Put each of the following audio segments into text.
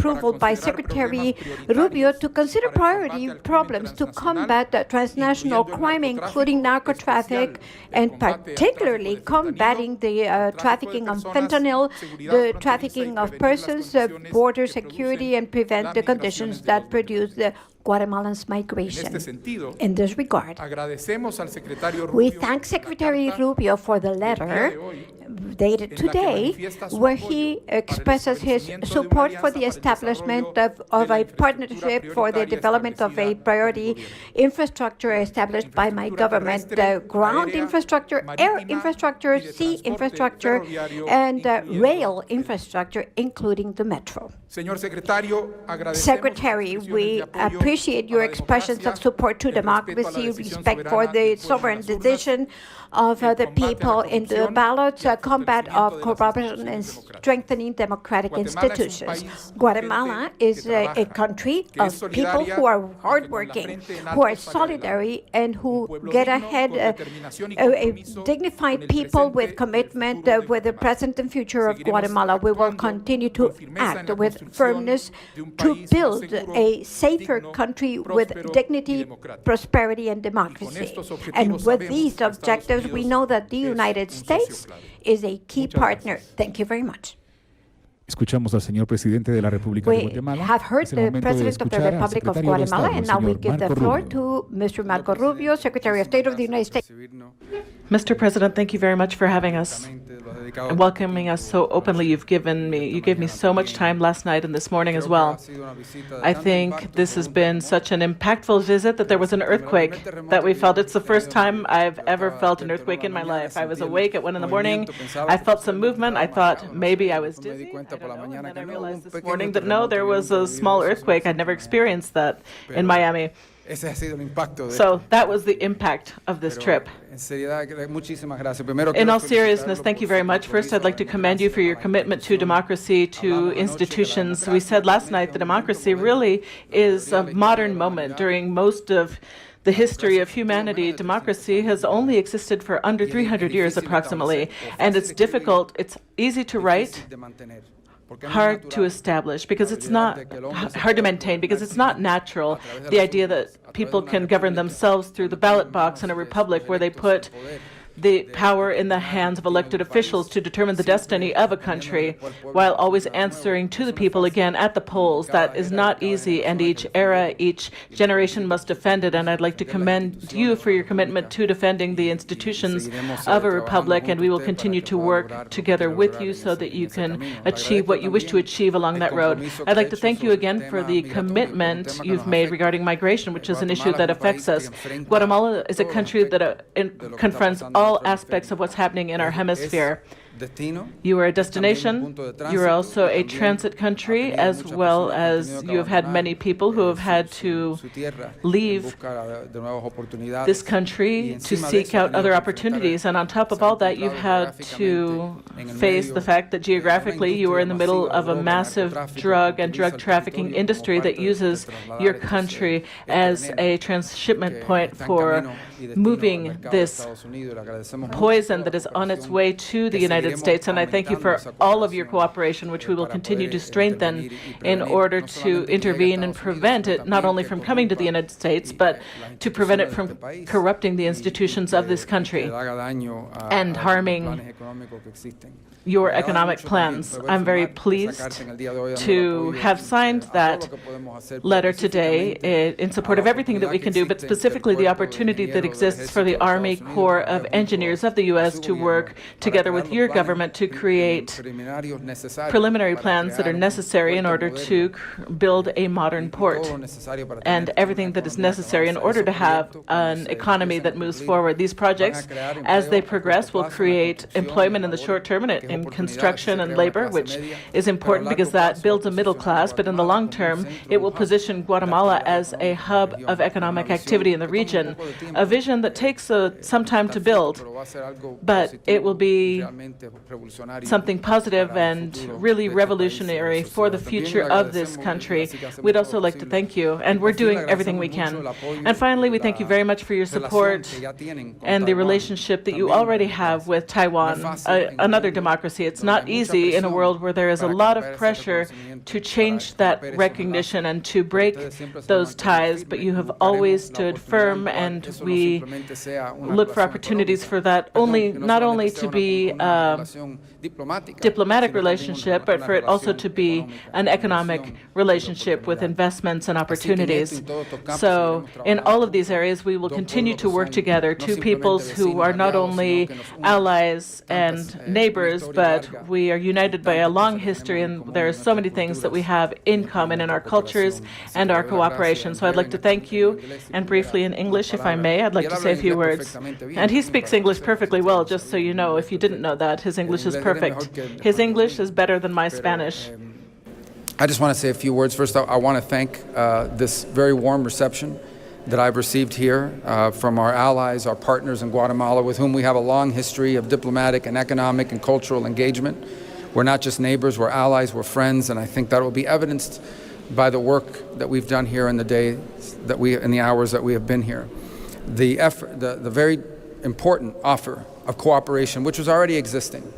approval by Secretary Rubio to consider priority problems to combat the transnational crime, including narco-traffic, and particularly combating the trafficking of fentanyl, the trafficking of persons, border security, and prevent the conditions that produce the Guatemalans' migration. In this regard, we thank Secretary Rubio for the letter dated today, where he expresses his support for the establishment of a partnership for the development of a priority infrastructure established by my government, ground infrastructure, air infrastructure, sea infrastructure, and rail infrastructure, including the metro. Secretary, we appreciate your expressions of support to democracy, respect for the sovereign decision of the people in the ballots, combat of corruption, and strengthening democratic institutions. Guatemala is a country of people who are hardworking, who are solidary, and who get ahead, a dignified people with commitment with the present and future of Guatemala. We will continue to act with firmness to build a safer country with dignity, prosperity, and democracy. And with these objectives, we know that the United States is a key partner. Thank you very much. Escuchamos al señor presidente de la República de We Guatemala. have heard Es el the momento de President of the escuchar al Republic of secretario de Guatemala, Estado, and now we señor give the Marco floor Rubio. to Mr. Marco Rubio, Secretary of State of the United States. Mr. President, thank you very much for having us and welcoming us so openly. You gave me so much time last night and this morning as well. I think this has been such an impactful visit that there was an earthquake that we felt. It's the first time I've ever felt an earthquake in my life. I was awake at 1 a.m. I felt some movement. I thought maybe I was dizzy. I don't know. And then I realized this morning that no, there was a small earthquake. I'd never experienced that in Miami. So that was the impact of this trip. In all seriousness, thank you very much. First, I'd like to commend you for your commitment to democracy, to institutions. We said last night that democracy really is a modern moment. During most of the history of humanity, democracy has only existed for under 300 years approximately, and it's difficult, it's easy to write, hard to establish, because it's not hard to maintain, because it's not natural. The idea that people can govern themselves through the ballot box in a republic where they put the power in the hands of elected officials to determine the destiny of a country while always answering to the people again at the polls. That is not easy, and each era, each generation must defend it. And I'd like to commend you for your commitment to defending the institutions of a republic, and we will continue to work together with you so that you can achieve what you wish to achieve along that road. I'd like to thank you again for the commitment you've made regarding migration, which is an issue that affects us. Guatemala is a country that confronts all aspects of what's happening in our hemisphere. You are a destination. You are also a transit country, as well as you have had many people who have had to leave this country to seek out other opportunities. And on top of all that, you've had to face the fact that geographically you are in the middle of a massive drug and drug trafficking industry that uses your country as a transshipment point for moving this poison that is on its way to the United States. And I thank you for all of your cooperation, which we will continue to strengthen in order to intervene and prevent it not only from coming to the United States, but to prevent it from corrupting the institutions of this country and harming your economic plans. I'm very pleased to have signed that letter today in support of everything that we can do, but specifically the opportunity that exists for the Army Corps of Engineers of the U.S. to work together with your government to create preliminary plans that are necessary in order to build a modern port and everything that is necessary in order to have an economy that moves forward. These projects, as they progress, will create employment in the short term and in construction and labor, which is important because that builds a middle class, but in the long term, it will position Guatemala as a hub of economic activity in the region, a vision that takes some time to build, but it will be something positive and really revolutionary for the future of this country. We'd also like to thank you, and we're doing everything we can. And finally, we thank you very much for your support and the relationship that you already have with Taiwan, another democracy. It's not easy in a world where there is a lot of pressure to change that recognition and to break those ties, but you have always stood firm, and we look for opportunities for that not only to be a diplomatic relationship, but for it also to be an economic relationship with investments and opportunities. So in all of these areas, we will continue to work together, two peoples who are not only allies and neighbors, but we are united by a long history, and there are so many things that we have in common in our cultures and our cooperation. So I'd like to thank you, and briefly in English, if I may, I'd like to say a few words. And he speaks English perfectly well, just so you know, if you didn't know that. His English is perfect. His English is better than my Spanish. I just want to say a few words. First, I want to thank this very warm reception that I've received here from our allies, our partners in Guatemala, with whom we have a long history of diplomatic and economic and cultural engagement. We're not just neighbors, we're allies, we're friends, and I think that will be evidenced by the work that we've done here in the hours that we have been here. The very important offer of cooperation, which was already existing.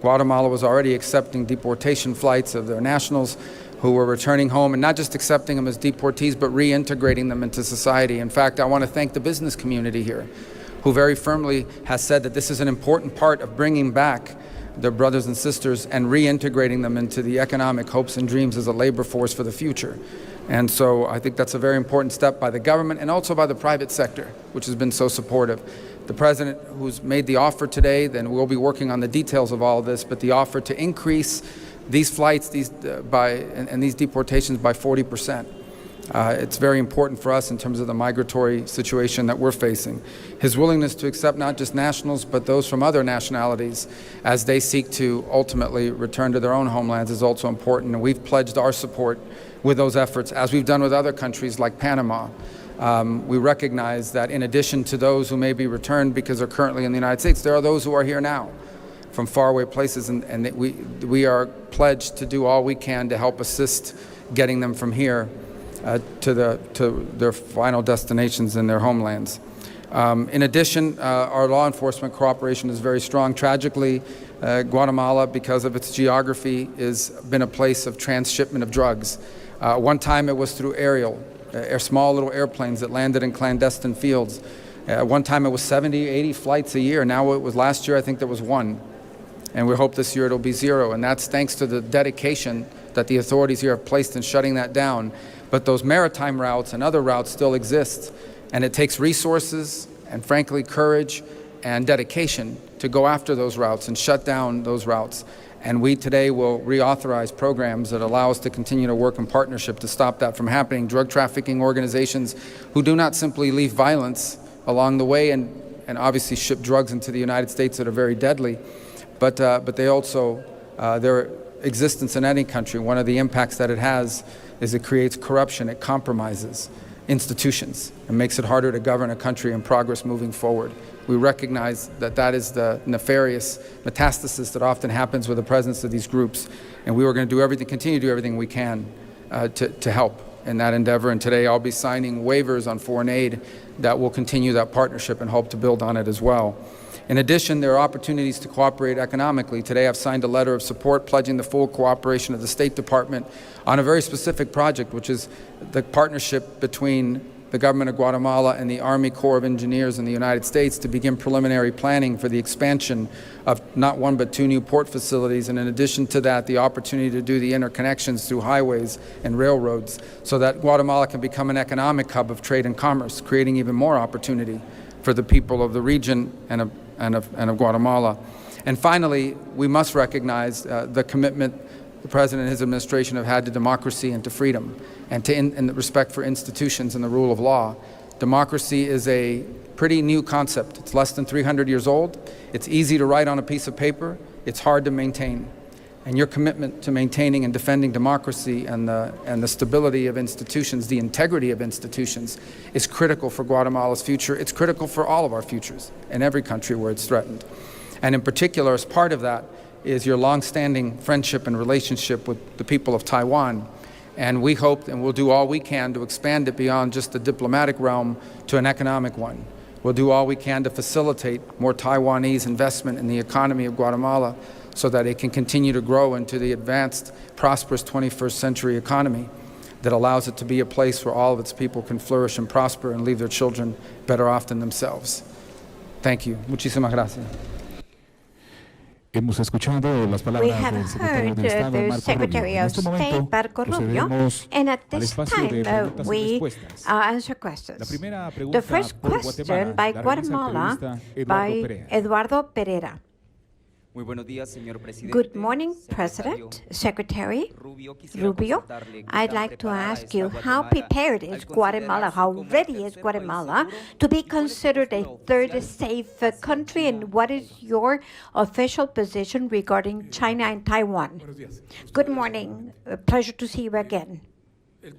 Guatemala was already accepting deportation flights of their nationals who were returning home, and not just accepting them as deportees, but reintegrating them into society. In fact, I want to thank the business community here, who very firmly has said that this is an important part of bringing back their brothers and sisters and reintegrating them into the economic hopes and dreams as a labor force for the future. And so I think that's a very important step by the government and also by the private sector, which has been so supportive. The President, who's made the offer today, then we'll be working on the details of all of this, but the offer to increase these flights and these deportations by 40%. It's very important for us in terms of the migratory situation that we're facing. His willingness to accept not just nationals, but those from other nationalities as they seek to ultimately return to their own homelands is also important, and we've pledged our support with those efforts, as we've done with other countries like Panama. We recognize that in addition to those who may be returned because they're currently in the United States, there are those who are here now from faraway places, and we are pledged to do all we can to help assist getting them from here to their final destinations in their homelands. In addition, our law enforcement cooperation is very strong. Tragically, Guatemala, because of its geography, has been a place of transshipment of drugs. One time it was through small little airplanes that landed in clandestine fields. One time it was 70, 80 flights a year. Now it was last year, I think there was one. And we hope this year it'll be zero. And that's thanks to the dedication that the authorities here have placed in shutting that down. But those maritime routes and other routes still exist. And it takes resources and, frankly, courage and dedication to go after those routes and shut down those routes. And we today will reauthorize programs that allow us to continue to work in partnership to stop that from happening. Drug trafficking organizations who do not simply leave violence along the way and obviously ship drugs into the United States that are very deadly, but they also, their existence in any country, one of the impacts that it has is it creates corruption, it compromises institutions, and makes it harder to govern a country and progress moving forward. We recognize that that is the nefarious metastasis that often happens with the presence of these groups, and we are going to continue to do everything we can to help in that endeavor. And today I'll be signing waivers on foreign aid that will continue that partnership and hope to build on it as well. In addition, there are opportunities to cooperate economically. Today I've signed a letter of support pledging the full cooperation of the State Department on a very specific project, which is the partnership between the government of Guatemala and the Army Corps of Engineers in the United States to begin preliminary planning for the expansion of not one but two new port facilities, and in addition to that, the opportunity to do the interconnections through highways and railroads so that Guatemala can become an economic hub of trade and commerce, creating even more opportunity for the people of the region and of Guatemala. And finally, we must recognize the commitment the President and his administration have had to democracy and to freedom and to respect for institutions and the rule of law. Democracy is a pretty new concept. It's less than 300 years old. It's easy to write on a piece of paper. It's hard to maintain. And your commitment to maintaining and defending democracy and the stability of institutions, the integrity of institutions, is critical for Guatemala's future. It's critical for all of our futures in every country where it's threatened. And in particular, as part of that, is your long-standing friendship and relationship with the people of Taiwan. And we hope and we'll do all we can to expand it beyond just the diplomatic realm to an economic one. We'll do all we can to facilitate more Taiwanese investment in the economy of Guatemala so that it can continue to grow into the advanced, prosperous 21st century economy that allows it to be a place where all of its people can flourish and prosper and leave their children better off than themselves. Thank you. Muchísimas gracias. Hemos escuchado las palabras We have del secretario heard de Estado, the Marco Secretary Rubio. En of este State, momento Marco Rubio, procederemos and at al this espacio de time preguntas y we respuestas. answer La questions. primera pregunta The first por question Guatemala by la realiza el Guatemala periodista by Eduardo Perea. Eduardo Pereira. Muy buenos días, señor presidente. Good morning, President, Secretary Rubio. I'd like to ask you how prepared is Guatemala, how ready is Guatemala to be considered a third safe country, and what is your official position regarding China and Taiwan? Good morning. A pleasure to see you again. A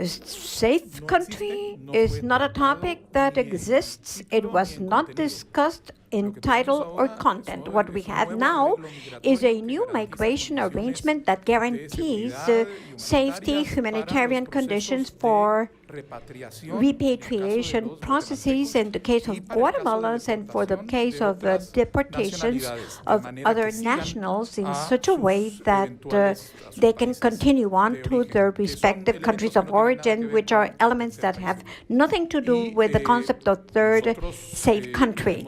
safe country is not a topic that exists. It was not discussed in title or content. What we have now is a new migration arrangement that guarantees safety, humanitarian conditions for repatriation processes in the case of Guatemalans and for the case of deportations of other nationals in such a way that they can continue on to their respective countries of origin, which are elements that have nothing to do with the concept of third safe country.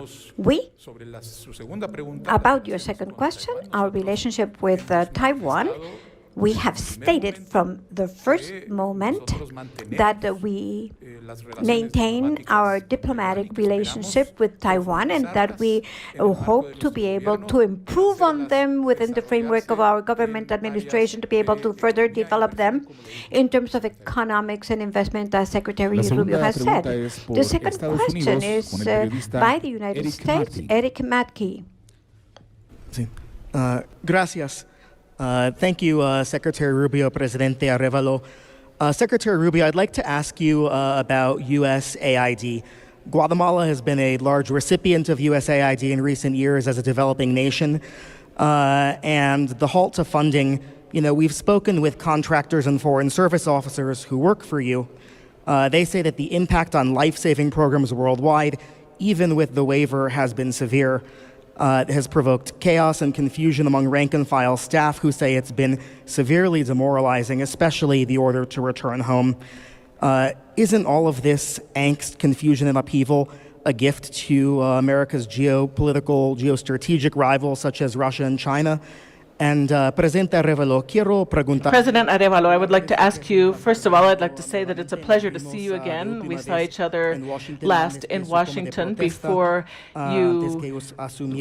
About your second question, our relationship with Taiwan, we have stated from the first moment that we maintain our diplomatic relationship with Taiwan and that we hope to be able to improve on them within the framework of our government administration, to be able to further develop them in terms of economics and investment, as Secretary Rubio has said. The second question is by the United States, Eric Matkey. Gracias. Thank you, Secretary Rubio, Presidente Arevalo. Secretary Rubio, I'd like to ask you about USAID. Guatemala has been a large recipient of USAID in recent years as a developing nation, and the halt to funding, we've spoken with contractors and foreign service officers who work for you. They say that the impact on life-saving programs worldwide, even with the waiver, has been severe. Has provoked chaos and confusion among rank-and-file staff who say it's been severely demoralizing, especially the order to return home. Isn't all of this angst, confusion, and upheaval a gift to America's geostrategic rivals such as Russia and China? And Presidente Arevalo, quiero preguntar. President Arevalo, I would like to ask you, first of all, I'd like to say that it's a pleasure to see you again. We saw each other last in Washington before you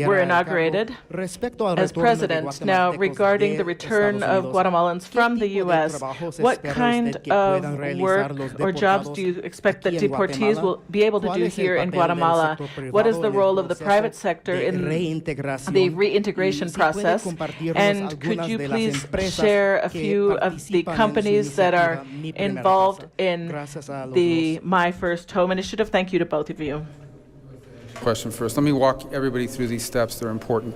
were inaugurated as president. Now, regarding the return of Guatemalans from the U.S., what kind of work or jobs do you expect that deportees will be able to do here in Guatemala? What is the role of the private sector in the reintegration process? And could you please share a few of the companies that are involved in the My First Home initiative? Thank you to both of you. Question first. Let me walk everybody through these steps. They're important.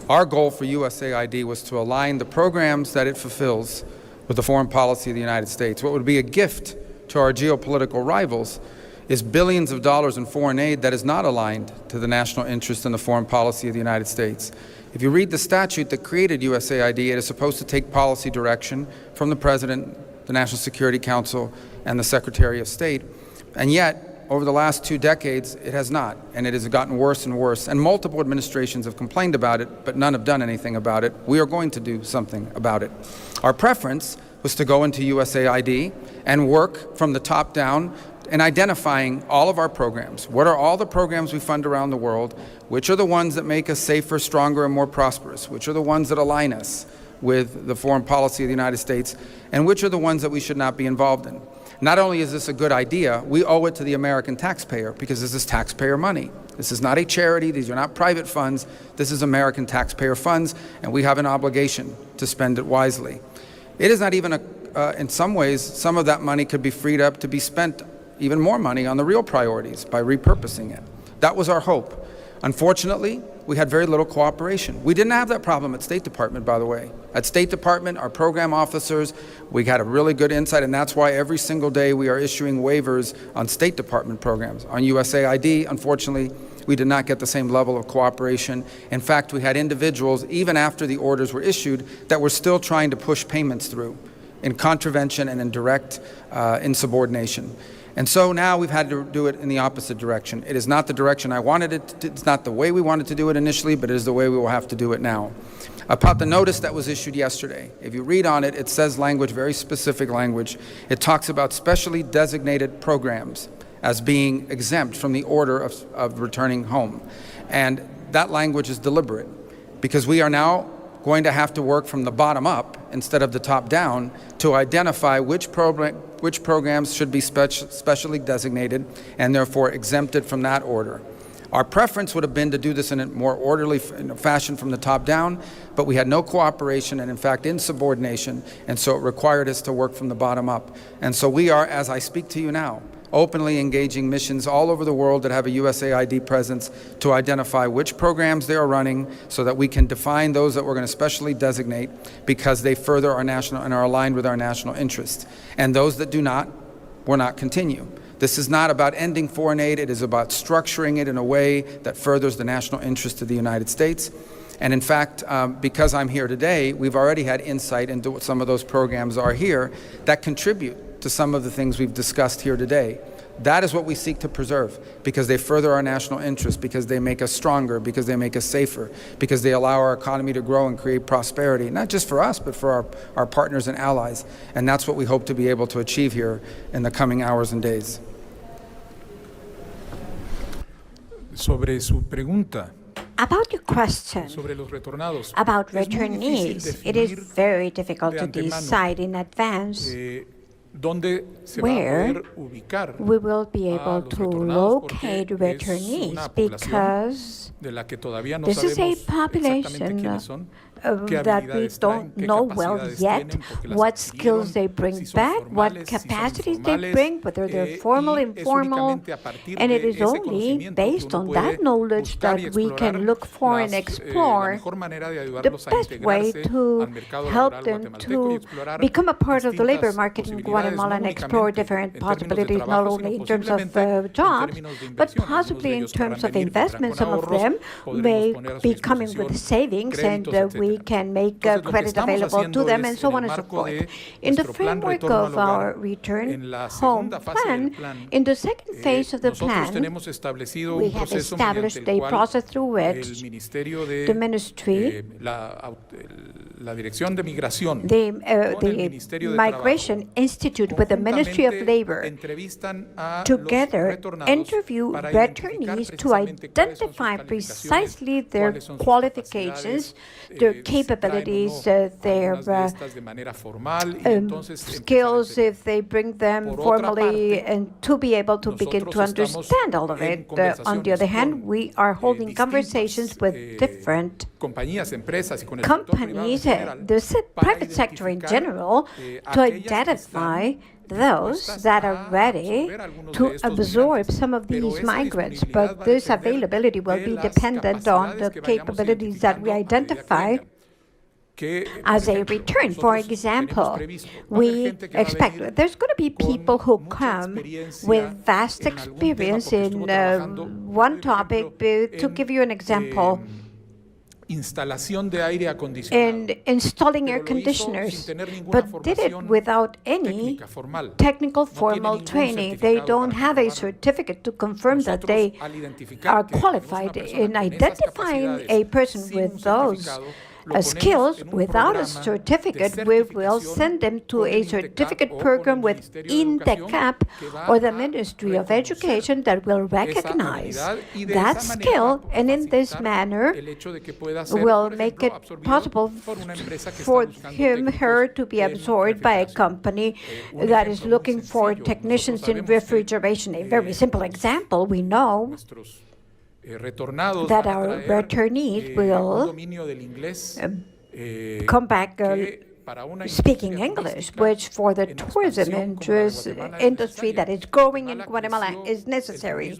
Our goal for USAID was to align the programs that it fulfills with the foreign policy of the United States. What would be a gift to our geopolitical rivals is billions of dollars in foreign aid that is not aligned to the national interest and the foreign policy of the United States. If you read the statute that created USAID, it is supposed to take policy direction from the President, the National Security Council, and the Secretary of State. And yet, over the last 2 decades, it has not, and it has gotten worse and worse. And multiple administrations have complained about it, but none have done anything about it. We are going to do something about it. Our preference was to go into USAID and work from the top down in identifying all of our programs. What are all the programs we fund around the world? Which are the ones that make us safer, stronger, and more prosperous? Which are the ones that align us with the foreign policy of the United States? And which are the ones that we should not be involved in? Not only is this a good idea, we owe it to the American taxpayer because this is taxpayer money. This is not a charity. These are not private funds. This is American taxpayer funds, and we have an obligation to spend it wisely. It is not even in some ways, some of that money could be freed up to be spent even more money on the real priorities by repurposing it. That was our hope. Unfortunately, we had very little cooperation. We didn't have that problem at State Department, by the way. At State Department, our program officers, we had a really good insight, and that's why every single day we are issuing waivers on State Department programs. On USAID, unfortunately, we did not get the same level of cooperation. In fact, we had individuals, even after the orders were issued, that were still trying to push payments through in contravention and in direct insubordination. And so now we've had to do it in the opposite direction. It is not the direction I wanted it to, it's not the way we wanted to do it initially, but it is the way we will have to do it now. About the notice that was issued yesterday, if you read on it, it says language, very specific language. It talks about specially designated programs as being exempt from the order of returning home. And that language is deliberate because we are now going to have to work from the bottom up instead of the top down to identify which programs should be specially designated and therefore exempted from that order. Our preference would have been to do this in a more orderly fashion from the top down, but we had no cooperation and in fact insubordination, and so it required us to work from the bottom up. And so we are, as I speak to you now, openly engaging missions all over the world that have a USAID presence to identify which programs they are running so that we can define those that we're going to specially designate because they further our national and are aligned with our national interests. And those that do not, will not continue. This is not about ending foreign aid, it is about structuring it in a way that furthers the national interest of the United States. And in fact, because I'm here today, we've already had insight into what some of those programs are here that contribute to some of the things we've discussed here today. That is what we seek to preserve because they further our national interests, because they make us stronger, because they make us safer, because they allow our economy to grow and create prosperity, not just for us, but for our partners and allies. And that's what we hope to be able to achieve here in the coming hours and days. Sobre su pregunta About your question sobre los retornados, about es muy returnees, difícil it is definir very difficult de to antemano, decide in advance dónde se where va a poder ubicar we will be a able los to retornados, locate porque es returnees una población because de la que todavía no this is a sabemos exactamente population quiénes son, qué that we habilidades traen, don't qué know well capacidades yet tienen, porque las what adquirieron, skills they bring si son back, what formales, si son capacities they informales, bring, whether they're formal, y es informal, únicamente a partir and it de is ese only conocimiento based que uno on puede that knowledge buscar y that we can explorar look for and la explore mejor manera de the ayudarlos a best way integrarse to al mercado help laboral them guatemalteco y to explorar become a part of the labor distintas market in posibilidades, Guatemala and no explore únicamente different en términos de possibilities, not trabajo, only sino in terms of posiblemente en jobs, términos de but inversión. Algunos possibly de in ellos terms querrán of venir, investment. vendrán Some con of ahorros, them may podremos poner a su be coming with disposición savings, and créditos, we etcétera. can make Entonces, lo que credit estamos available to haciendo them, es, and so en on el and so marco forth. de In the nuestro plan framework Retorno al of our Hogar, return en la home segunda fase plan, del plan, in the second phase of the nosotros plan, tenemos establecido we un have proceso established mediante el a cual process through el which Ministerio de the ministry, la Dirección de Migración con el the Ministerio de Migration Trabajo Institute with the Ministry of conjuntamente Labor entrevistan a together los retornados interview para identificar returnees to precisamente cuáles son sus identify calificaciones, precisely their cuáles son sus qualifications, capacidades, their si traen o capabilities, no their algunas de estas de manera formal, y entonces skills, empezar a if they bring them Por otra formally, parte, and to be able to begin to nosotros estamos understand all of en it. On the other hand, conversaciones we are holding distintas, conversations with different compañías, empresas y con el sector privado en companies, general, the para private sector in identificar, general, to aquellas que identify están those dispuestas that are a ready absorber algunos to de estos absorb migrantes. some of Pero these esa migrants, disponibilidad but va a this depender availability will de be las dependent on the capacidades que vayamos capabilities that we identificando a medida que identify vengan. Que, as por a ejemplo, return. For nosotros example, tenemos previsto, va a haber we gente que va a expect venir there's going to be con people who mucha come experiencia with vast en algún tema, experience porque estuvo in trabajando, one por topic. ejemplo, To en, give you an example, instalación de aire acondicionado, in installing air pero lo hizo sin conditioners, tener ninguna but did it formación without any técnica formal. technical No tiene formal ningún training. They certificado don't para have a comprobarlo. certificate to confirm that Nosotros, they al identificar are que tenemos una qualified persona in con esas identifying a capacidades person sin with un those certificado, lo ponemos skills en un without a programa de certificate. We will certificación send them to con a el certificate INTECAP o con program el with Ministerio de Educación INTECAP que va or the a Ministry of reconocer Education that will esa recognize habilidad y de that esa manera skill, va a and in this facilitar manner el hecho de que pueda ser, will por make ejemplo, it absorbido possible por una empresa que está for buscando him, her técnicos to be en absorbed by a refrigeración. company Un that is ejemplo muy looking for sencillo. technicians Nosotros in sabemos que, refrigeration. A very simple example, we know nuestros retornados that van a our traer returnees un will dominio del inglés come back que speaking English, which for the tourism industry that is growing in Guatemala is necessary.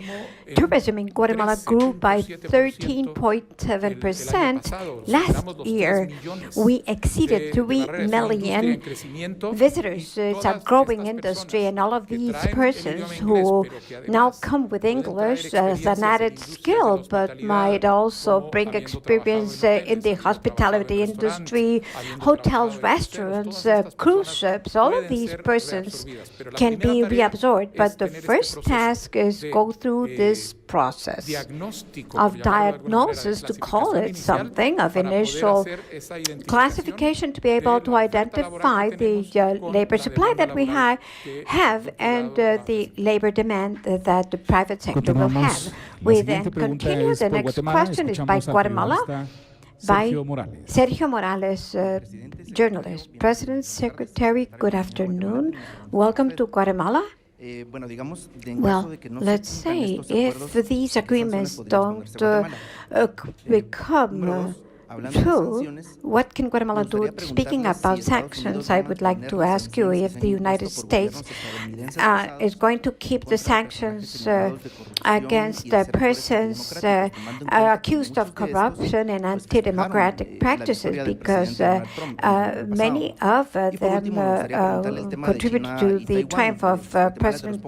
Tourism in Guatemala grew by 13.7% last year. We exceeded 3 million visitors. It's a growing industry, and all of these persons who now come with English as an added skill, but might also bring experience in the hospitality industry, hotels, restaurants, cruise ships. All of these persons can be reabsorbed, but the first task is go through this process of diagnosis, to call it something, of initial classification, to be able to identify the labor supply that we have and the labor demand that the private sector will have. We then continue. The next question is by Guatemala, by Sergio Morales, journalist. President, Secretary, good afternoon. Welcome to Guatemala. Well, let's say if these agreements don't become true, what can Guatemala do? Speaking about sanctions, I would like to ask you if the United States is going to keep the sanctions against persons accused of corruption and anti-democratic practices, because many of them contributed to the triumph of President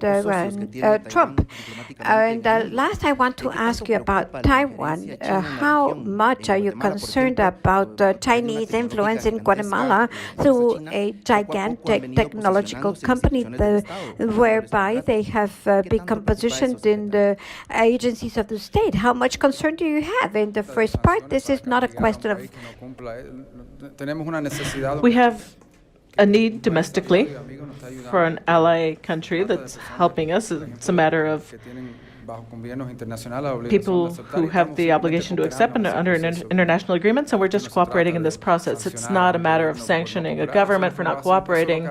Trump. And last, I want to ask you about Taiwan. How much are you concerned about Chinese influence in Guatemala through a gigantic technological company whereby they have become positioned in the agencies of the state? How much concern do you have? In the first part, this is not a question of... We have a need domestically for an ally country that's helping us. It's a matter of people who have the obligation to accept under international agreements, and we're just cooperating in this process. It's not a matter of sanctioning a government for not cooperating.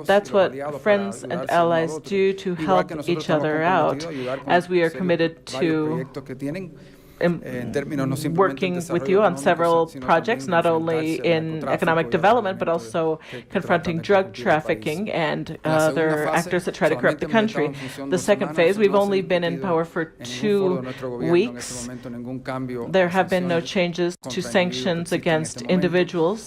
That's what friends and allies do to help each other out, as we are committed to working with you on several projects, not only in economic development, but also confronting drug trafficking and other actors that try to corrupt the country. The second phase, we've only been in power for 2 weeks. There have been no changes to sanctions against individuals.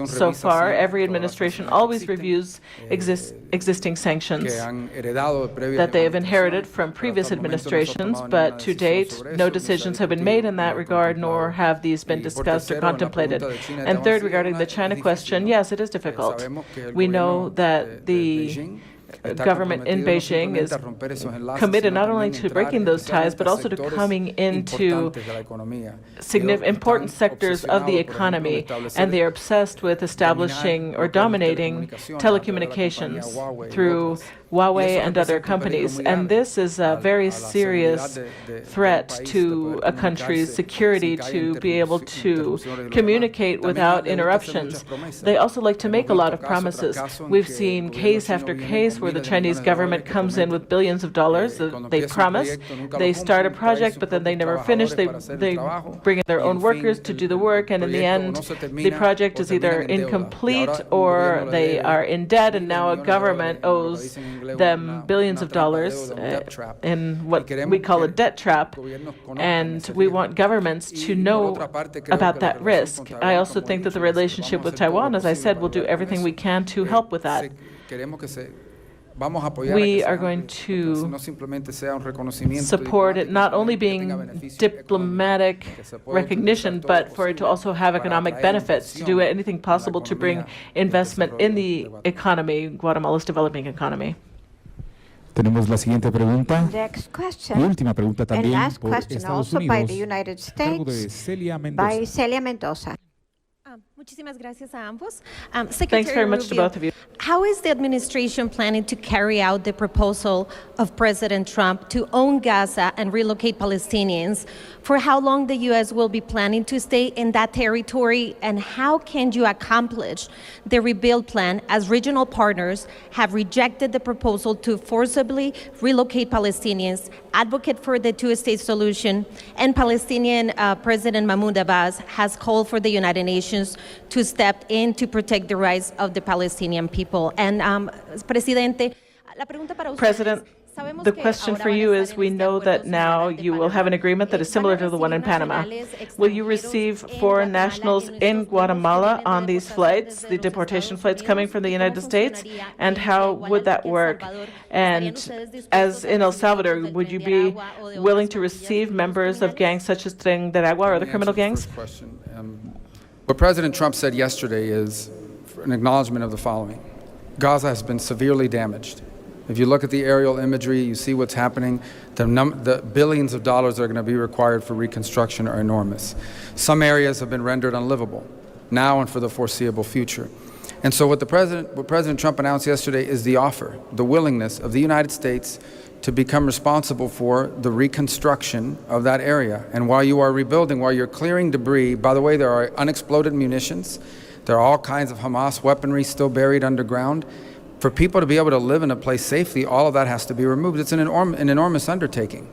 So far, every administration always reviews existing sanctions that they have inherited from previous administrations, but to date, no decisions have been made in that regard, nor have these been discussed or contemplated. And third, regarding the China question, yes, it is difficult. We know that the government in Beijing is committed not only to breaking those ties, but also to coming into important sectors of the economy, and they are obsessed with establishing or dominating telecommunications through Huawei and other companies. And this is a very serious threat to a country's security, to be able to communicate without interruptions. They also like to make a lot of promises. We've seen case after case where the Chinese government comes in with billions of dollars that they promise. They start a project, but then they never finish. They bring in their own workers to do the work, and in the end, the project is either incomplete or they are in debt, and now a government owes them billions of dollars in what we call a debt trap, and we want governments to know about that risk. I also think that the relationship with Taiwan, as I said, will do everything we can to help with that. We are going to support it not only being diplomatic recognition, but for it to also have economic benefits, to do anything possible to bring investment in the economy, Guatemala's developing economy. Tenemos la siguiente pregunta. Next question. Y última pregunta también and last por question Estados also by Unidos, the United a cargo de States, Celia Mendoza. by Celia Mendoza. Muchísimas gracias a ambos. Thanks very much to both of you. How is the administration planning to carry out the proposal of President Trump to own Gaza and relocate Palestinians? For how long the U.S. will be planning to stay in that territory, and how can you accomplish the rebuild plan as regional partners have rejected the proposal to forcibly relocate Palestinians, advocate for the two-state solution, and Palestinian President Mahmoud Abbas has called for the United Nations to step in to protect the rights of the Palestinian people. And, Presidente, la pregunta para usted President, sabemos the que question ahora for van a you estar is, en we este know that acuerdo now similar de you will have an Panamá. agreement that is similar to the one in Panama. Will you receive foreign nationals in Guatemala on these flights, the deportation flights coming from the United States? And how would that work? And as in El Salvador, would you be willing to receive members of gangs such as Tren de Agua or other criminal gangs? What President Trump said yesterday is an acknowledgement of the following. Gaza has been severely damaged. If you look at the aerial imagery, you see what's happening. The billions of dollars that are going to be required for reconstruction are enormous. Some areas have been rendered unlivable now and for the foreseeable future. And so what President Trump announced yesterday is the offer, the willingness of the United States to become responsible for the reconstruction of that area. And while you are rebuilding, while you're clearing debris, by the way, there are unexploded munitions. There are all kinds of Hamas weaponry still buried underground. For people to be able to live in a place safely, all of that has to be removed. It's an enormous undertaking.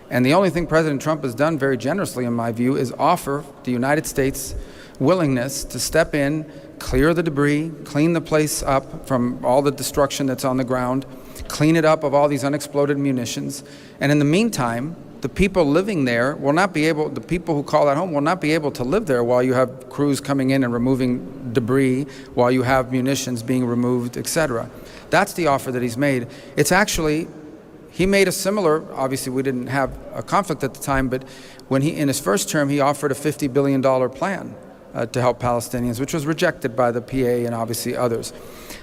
And the only thing President Trump has done very generously, in my view, is offer the United States willingness to step in, clear the debris, clean the place up from all the destruction that's on the ground, clean it up of all these unexploded munitions. And in the meantime, the people living there will not be able, the people who call that home will not be able to live there while you have crews coming in and removing debris, while you have munitions being removed, etc. That's the offer that he's made. It's actually, he made a similar, obviously we didn't have a conflict at the time, but when in his first term, he offered a $50 billion plan to help Palestinians, which was rejected by the PA and obviously others.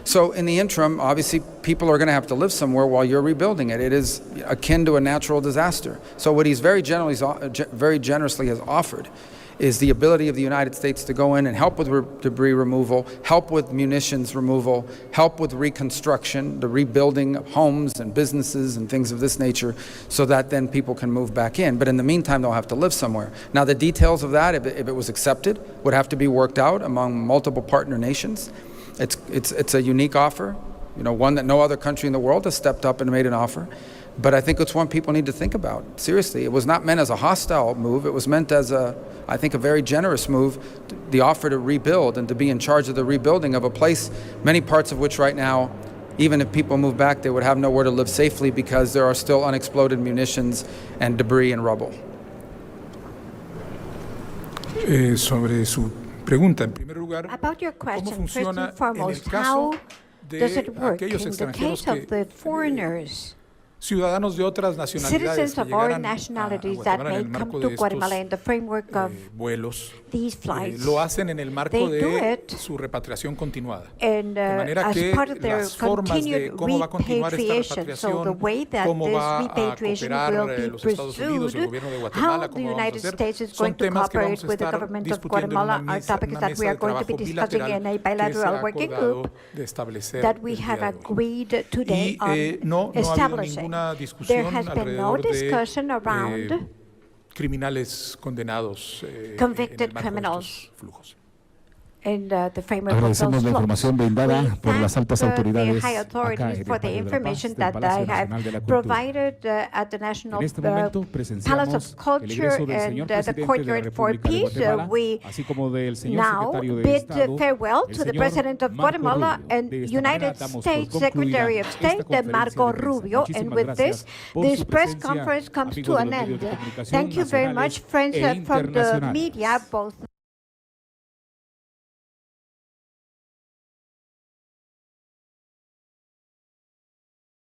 So in the interim, obviously, people are going to have to live somewhere while you're rebuilding it. It is akin to a natural disaster. So what he's very generously has offered is the ability of the United States to go in and help with debris removal, help with munitions removal, help with reconstruction, the rebuilding of homes and businesses and things of this nature, so that then people can move back in. But in the meantime, they'll have to live somewhere. Now, the details of that, if it was accepted, would have to be worked out among multiple partner nations. It's a unique offer, one that no other country in the world has stepped up and made an offer. But I think it's one people need to think about. Seriously, it was not meant as a hostile move. It was meant as I think, a very generous move, the offer to rebuild and to be in charge of the rebuilding of a place, many parts of which right now, even if people move back, they would have nowhere to live safely because there are still unexploded munitions and debris and rubble. Sobre su pregunta, en primer lugar, About your ¿cómo question, first funciona and foremost, en el caso how does it de work in aquellos the extranjeros case of the foreigners, ciudadanos de otras nacionalidades citizens que of foreign llegaran a nationalities that Guatemala en may el come marco to de Guatemala estos in the framework of vuelos, these flights? lo hacen en el marco They do de it su repatriación continuada. And De manera as que part of their las formas de continued cómo va a continuar esta repatriation, so the repatriación, way that cómo this va a repatriation cooperar will be los Estados Unidos, el pursued, gobierno de how Guatemala, the cómo vamos a United hacer, States is son going to temas que cooperate vamos a with the estar government of discutiendo en Guatemala una are topics mesa that we are going to be de discussing trabajo in a bilateral que se bilateral ha working acordado group de establecer that we el have día de hoy. agreed today Y on no ha habido establishing. ninguna There discusión has been no alrededor discussion de around criminales condenados en convicted el marco de criminals estos flujos. in the framework of Agradecemos those la flows. información brindada We por las thank altas the autoridades high acá authorities en el for the Valle de la Paz information del that Palacio I have Nacional de la Cultura. provided at the National En este momento Palace presenciamos of el Culture egreso del and señor the presidente de la Courtyard for República de Peace. Guatemala, We así como del señor now secretario de bid Estado, farewell el to the señor President of Marco Guatemala Rubio. and De esta United manera damos por States concluida Secretary of esta State, conferencia Marco de prensa. Rubio. And Muchísimas with gracias this, por this su press presencia, conference comes amigos to de an los medios end. de comunicación Thank you very nacionales much, friends e from the internacionales. media, both